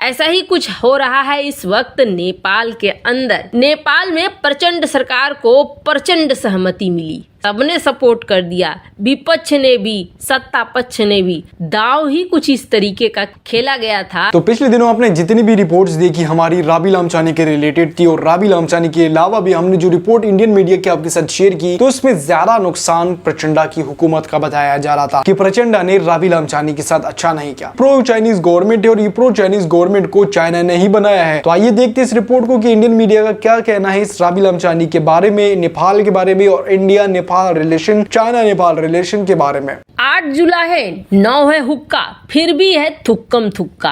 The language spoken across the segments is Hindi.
ऐसा ही कुछ हो रहा है इस वक्त नेपाल के अंदर। नेपाल में प्रचंड सरकार को प्रचंड सहमति मिली, सबने सपोर्ट कर दिया, विपक्ष ने भी सत्ता पक्ष ने भी। दाव ही कुछ इस तरीके का खेला गया था। तो पिछले दिनों आपने जितनी भी रिपोर्ट्स देखी हमारी राबी लामचानी के रिलेटेड थी, और राबी लामचानी के अलावा भी हमने जो रिपोर्ट इंडियन मीडिया के आपके साथ शेयर की, तो उसमें ज्यादा नुकसान प्रचंडा की हुकूमत का बताया जा रहा था कि प्रचंडा ने राबी लामचानी के साथ अच्छा नहीं किया। प्रो चाइनीज गवर्नमेंट है और ये प्रो चाइनीज गवर्नमेंट को चाइना ने ही बनाया है। तो आइए देखते हैं इस रिपोर्ट को कि इंडियन मीडिया का क्या कहना है इस राबी लामचानी के बारे में, नेपाल के बारे में और India Nepal relation, China Nepal relation के बारे में। 8 जुलाई है, 9 है हुक्का, फिर भी है थुक्कम थुक्का।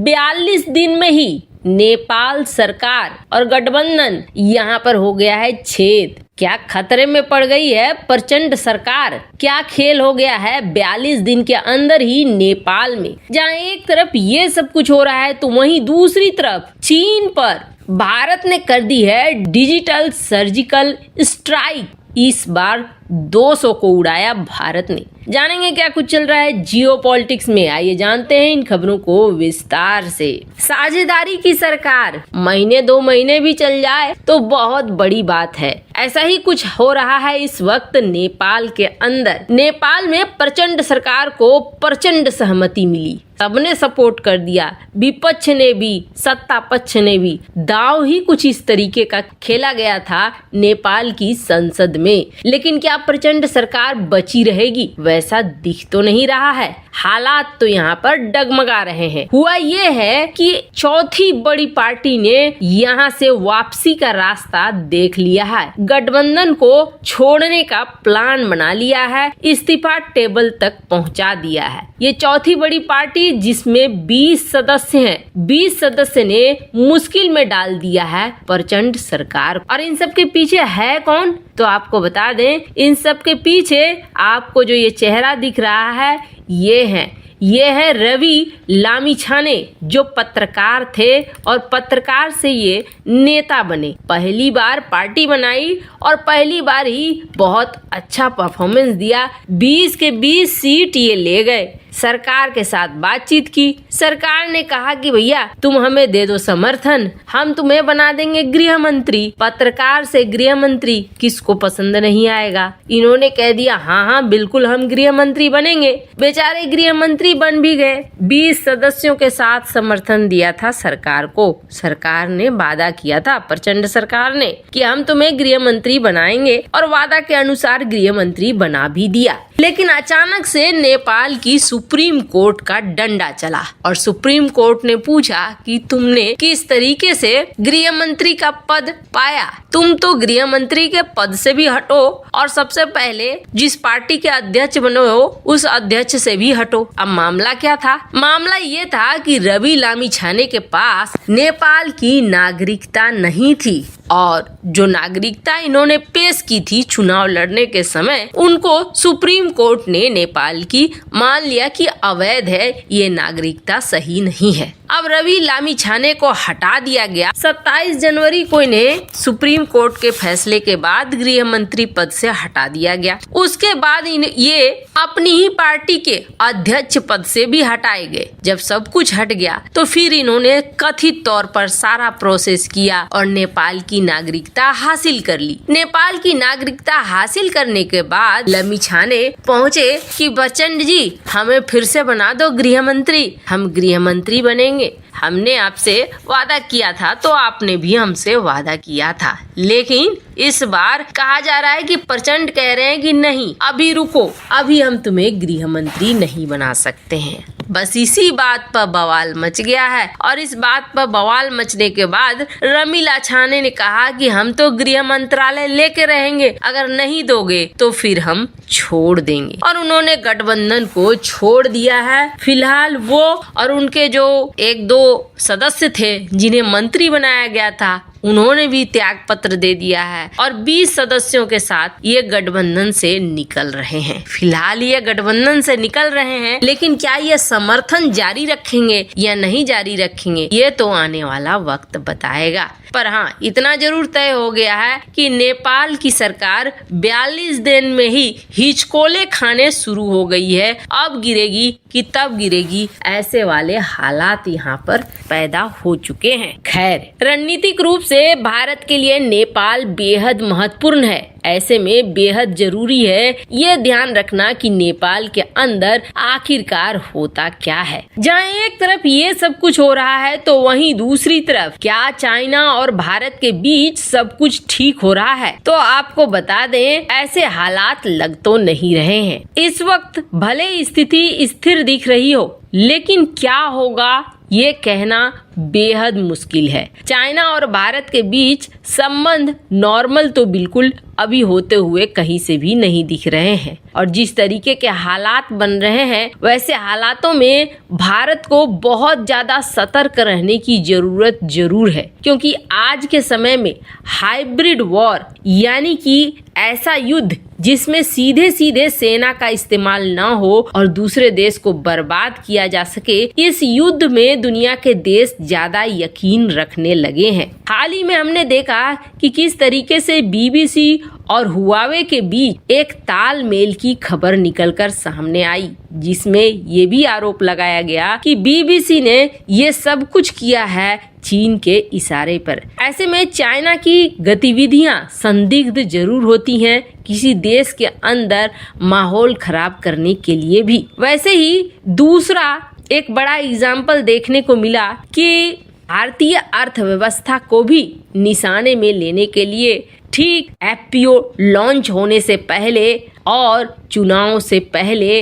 42 दिन में ही नेपाल सरकार और गठबंधन यहाँ पर हो गया है छेद। क्या खतरे में पड़ गई है प्रचंड सरकार? क्या खेल हो गया है 42 दिन के अंदर ही नेपाल में? जहाँ एक तरफ ये सब कुछ हो रहा है तो वहीं दूसरी तरफ चीन पर भारत ने कर दी है डिजिटल सर्जिकल स्ट्राइक। इस बार 200 को उड़ाया भारत ने। जानेंगे क्या कुछ चल रहा है जियोपॉलिटिक्स में, आइए जानते हैं इन खबरों को विस्तार से। साझेदारी की सरकार महीने 2 महीने भी चल जाए तो बहुत बड़ी बात है। ऐसा ही कुछ हो रहा है इस वक्त नेपाल के अंदर। नेपाल में प्रचंड सरकार को प्रचंड सहमति मिली, सबने सपोर्ट कर दिया, विपक्ष ने भी सत्ता पक्ष ने भी। दाव ही कुछ इस तरीके का खेला गया था नेपाल की संसद में। लेकिन क्या प्रचंड सरकार बची रहेगी? वैसा दिख तो नहीं रहा है। हालात तो यहाँ पर डगमगा रहे हैं। हुआ ये है कि चौथी बड़ी पार्टी ने यहाँ से वापसी का रास्ता देख लिया है, गठबंधन को छोड़ने का प्लान बना लिया है, इस्तीफा टेबल तक पहुँचा दिया है। ये चौथी बड़ी पार्टी जिसमें 20 सदस्य हैं, 20 सदस्य ने मुश्किल में डाल दिया है प्रचंड सरकार। और इन सब के पीछे है कौन? तो आपको बता दें, इन सब के पीछे आपको जो ये चेहरा दिख रहा है ये है रवि लामिछाने, जो पत्रकार थे और पत्रकार से ये नेता बने। पहली बार पार्टी बनाई और पहली बार ही बहुत अच्छा परफॉर्मेंस दिया। 20 के 20 सीट ये ले गए। सरकार के साथ बातचीत की, सरकार ने कहा कि भैया तुम हमें दे दो समर्थन, हम तुम्हें बना देंगे गृह मंत्री। पत्रकार से गृह मंत्री किसको पसंद नहीं आएगा? इन्होंने कह दिया हाँ बिल्कुल हम गृह मंत्री बनेंगे। बेचारे गृह मंत्री बन भी गए। 20 सदस्यों के साथ समर्थन दिया था सरकार को। सरकार ने वादा किया था, प्रचंड सरकार ने, कि हम तुम्हें गृह मंत्री बनाएंगे, और वादा के अनुसार गृह मंत्री बना भी दिया। लेकिन अचानक से नेपाल की सुप्रीम कोर्ट का डंडा चला और सुप्रीम कोर्ट ने पूछा कि तुमने किस तरीके से गृह मंत्री का पद पाया? तुम तो गृह मंत्री के पद से भी हटो और सबसे पहले जिस पार्टी के अध्यक्ष बने हो उस अध्यक्ष से भी हटो। अब मामला क्या था? मामला ये था कि रवि लामिछाने के पास नेपाल की नागरिकता नहीं थी, और जो नागरिकता इन्होंने पेश की थी चुनाव लड़ने के समय, उनको सुप्रीम कोर्ट ने नेपाल की मान लिया कि अवैध है, ये नागरिकता सही नहीं है। अब रवि लामिछाने को हटा दिया गया। 27 जनवरी को इन्हें सुप्रीम कोर्ट के फैसले के बाद गृह मंत्री पद से हटा दिया गया। उसके बाद ये अपनी ही पार्टी के अध्यक्ष पद से भी हटाए गए। जब सब कुछ हट गया तो फिर इन्होंने कथित तौर पर सारा प्रोसेस किया और नेपाल की नागरिकता हासिल कर ली। नेपाल की नागरिकता हासिल करने के बाद लामिछाने पहुँचे कि प्रचंड जी हमें फिर से बना दो गृह मंत्री, हम गृह मंत्री बनेंगे। हमने आपसे वादा किया था तो आपने भी हमसे वादा किया था। लेकिन इस बार कहा जा रहा है कि प्रचंड कह रहे हैं कि नहीं, अभी रुको, अभी हम तुम्हें गृह मंत्री नहीं बना सकते हैं। बस इसी बात पर बवाल मच गया है, और इस बात पर बवाल मचने के बाद रवि लामिछाने ने कहा कि हम तो गृह मंत्रालय लेके रहेंगे, अगर नहीं दोगे तो फिर हम छोड़ देंगे। और उन्होंने गठबंधन को छोड़ दिया है। फिलहाल वो और उनके जो 1-2 सदस्य थे जिन्हें मंत्री बनाया गया था, उन्होंने भी त्याग पत्र दे दिया है और 20 सदस्यों के साथ ये गठबंधन से निकल रहे हैं। फिलहाल ये गठबंधन से निकल रहे हैं, लेकिन क्या ये समर्थन जारी रखेंगे या नहीं जारी रखेंगे, ये तो आने वाला वक्त बताएगा। पर हाँ, इतना जरूर तय हो गया है कि नेपाल की सरकार 42 दिन में ही हिचकोले खाने शुरू हो गई है। अब गिरेगी कि तब गिरेगी, ऐसे वाले हालात यहाँ पर पैदा हो चुके हैं। खैर, रणनीतिक रूप से भारत के लिए नेपाल बेहद महत्वपूर्ण है। ऐसे में बेहद जरूरी है ये ध्यान रखना कि नेपाल के अंदर आखिरकार होता क्या है। जहाँ एक तरफ ये सब कुछ हो रहा है तो वहीं दूसरी तरफ क्या चाइना और भारत के बीच सब कुछ ठीक हो रहा है? तो आपको बता दें, ऐसे हालात लग तो नहीं रहे हैं। इस वक्त भले स्थिति स्थिर दिख रही हो, लेकिन क्या होगा ये कहना बेहद मुश्किल है। चाइना और भारत के बीच संबंध नॉर्मल तो बिल्कुल अभी होते हुए कहीं से भी नहीं दिख रहे हैं, और जिस तरीके के हालात बन रहे हैं वैसे हालातों में भारत को बहुत ज्यादा सतर्क रहने की जरूरत जरूर है, क्योंकि आज के समय में हाइब्रिड वॉर यानी कि ऐसा युद्ध जिसमें सीधे सीधे सेना का इस्तेमाल ना हो और दूसरे देश को बर्बाद किया जा सके, इस युद्ध में दुनिया के देश ज्यादा यकीन रखने लगे हैं। हाल ही में हमने देखा कि किस तरीके से बीबीसी और हुआवे के बीच एक तालमेल की खबर निकलकर सामने आई, जिसमें ये भी आरोप लगाया गया कि बीबीसी ने ये सब कुछ किया है चीन के इशारे पर। ऐसे में चाइना की गतिविधियां संदिग्ध जरूर होती हैं किसी देश के अंदर माहौल खराब करने के लिए भी। वैसे ही दूसरा एक बड़ा एग्जाम्पल देखने को मिला कि भारतीय अर्थव्यवस्था को भी निशाने में लेने के लिए ठीक एफपीओ लॉन्च होने से पहले और चुनाव से पहले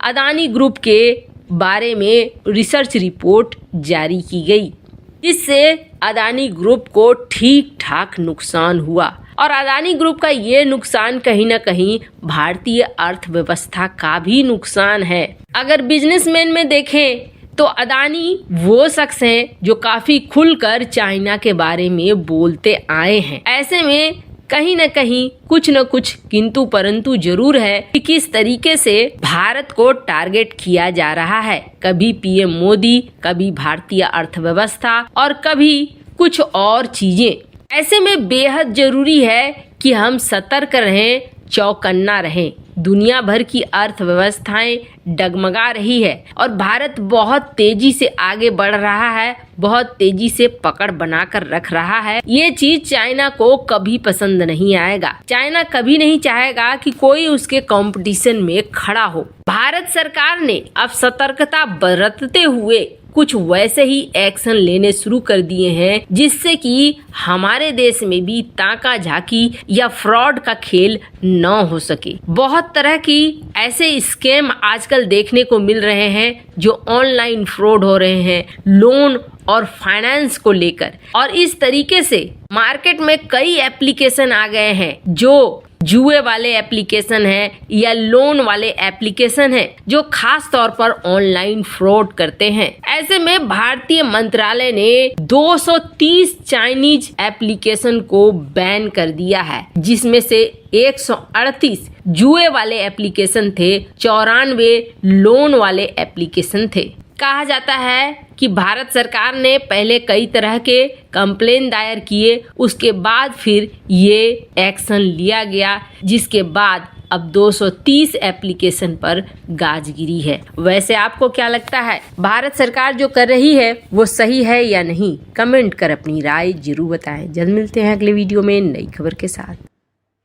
अदानी ग्रुप के बारे में रिसर्च रिपोर्ट जारी की गई, जिससे अदानी ग्रुप को ठीक ठाक नुकसान हुआ। और अदानी ग्रुप का ये नुकसान कहीं ना कहीं भारतीय अर्थव्यवस्था का भी नुकसान है। अगर बिजनेसमैन में देखें तो अदानी वो शख्स हैं जो काफी खुलकर चाइना के बारे में बोलते आए हैं। ऐसे में कहीं न कहीं कुछ न कुछ किंतु परंतु जरूर है कि किस तरीके से भारत को टारगेट किया जा रहा है। कभी पीएम मोदी, कभी भारतीय अर्थव्यवस्था और कभी कुछ और चीजें। ऐसे में बेहद जरूरी है कि हम सतर्क रहें, चौकन्ना रहें। दुनिया भर की अर्थव्यवस्थाएं डगमगा रही है और भारत बहुत तेजी से आगे बढ़ रहा है, बहुत तेजी से पकड़ बनाकर रख रहा है। ये चीज चाइना को कभी पसंद नहीं आएगा। चाइना कभी नहीं चाहेगा कि कोई उसके कंपटीशन में खड़ा हो। भारत सरकार ने अब सतर्कता बरतते हुए कुछ वैसे ही एक्शन लेने शुरू कर दिए हैं, जिससे कि हमारे देश में भी ताका झाकी या फ्रॉड का खेल न हो सके। बहुत तरह की ऐसे स्कैम आजकल देखने को मिल रहे हैं जो ऑनलाइन फ्रॉड हो रहे हैं लोन और फाइनेंस को लेकर, और इस तरीके से मार्केट में कई एप्लीकेशन आ गए हैं जो जुए वाले एप्लीकेशन है या लोन वाले एप्लीकेशन है जो खास तौर पर ऑनलाइन फ्रॉड करते हैं। ऐसे में भारतीय मंत्रालय ने 230 चाइनीज एप्लीकेशन को बैन कर दिया है, जिसमें से 138 जुए वाले एप्लीकेशन थे, 94 लोन वाले एप्लीकेशन थे। कहा जाता है कि भारत सरकार ने पहले कई तरह के कंप्लेन दायर किए, उसके बाद फिर ये एक्शन लिया गया, जिसके बाद अब 230 एप्लीकेशन पर गाज गिरी है। वैसे आपको क्या लगता है, भारत सरकार जो कर रही है वो सही है या नहीं? कमेंट कर अपनी राय जरूर बताएं। जल्द मिलते हैं अगले वीडियो में नई खबर के साथ।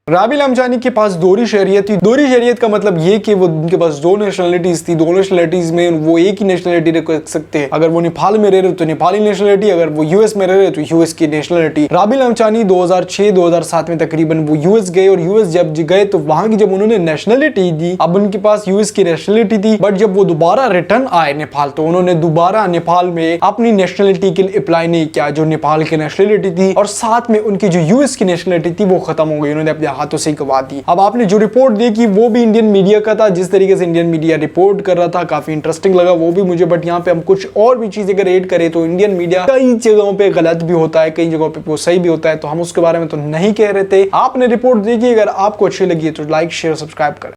राबी लामचानी के पास दोहरी शहरियत थी। दोहरी शहरियत का मतलब ये कि वो उनके पास दो नेशनलिटीज थी। दो नेशनलिटीज में वो एक ही नेशनलिटी रख सकते हैं। अगर वो नेपाल में रह रहे तो नेपाली नेशनलिटी, अगर वो यूएस में रह रहे तो यूएस की नेशनलिटी। राबी लामचानी 2006-2007 में तकरीबन वो यूएस गए, और यूएस जब गए तो वहां की जब उन्होंने नेशनलिटी दी, अब उनके पास यूएस की नेशनलिटी थी, बट जब वो दोबारा रिटर्न आए नेपाल तो उन्होंने दोबारा नेपाल में अपनी नेशनलिटी के लिए अप्लाई नहीं किया जो नेपाल की नेशनलिटी थी, और साथ में उनकी जो यूएस की नेशनलिटी थी वो खत्म हो गई, उन्होंने अपने हाथों से गवा दी। अब आपने जो रिपोर्ट देखी वो भी इंडियन मीडिया का था, जिस तरीके से इंडियन मीडिया रिपोर्ट कर रहा था काफी इंटरेस्टिंग लगा वो भी मुझे। बट यहाँ पे हम कुछ और भी चीजें अगर ऐड करें तो इंडियन मीडिया कई जगहों पे गलत भी होता है, कई जगहों पे वो सही भी होता है, तो हम उसके बारे में तो नहीं कह रहे थे। आपने रिपोर्ट देखी, अगर आपको अच्छी लगी है तो लाइक शेयर सब्सक्राइब करें।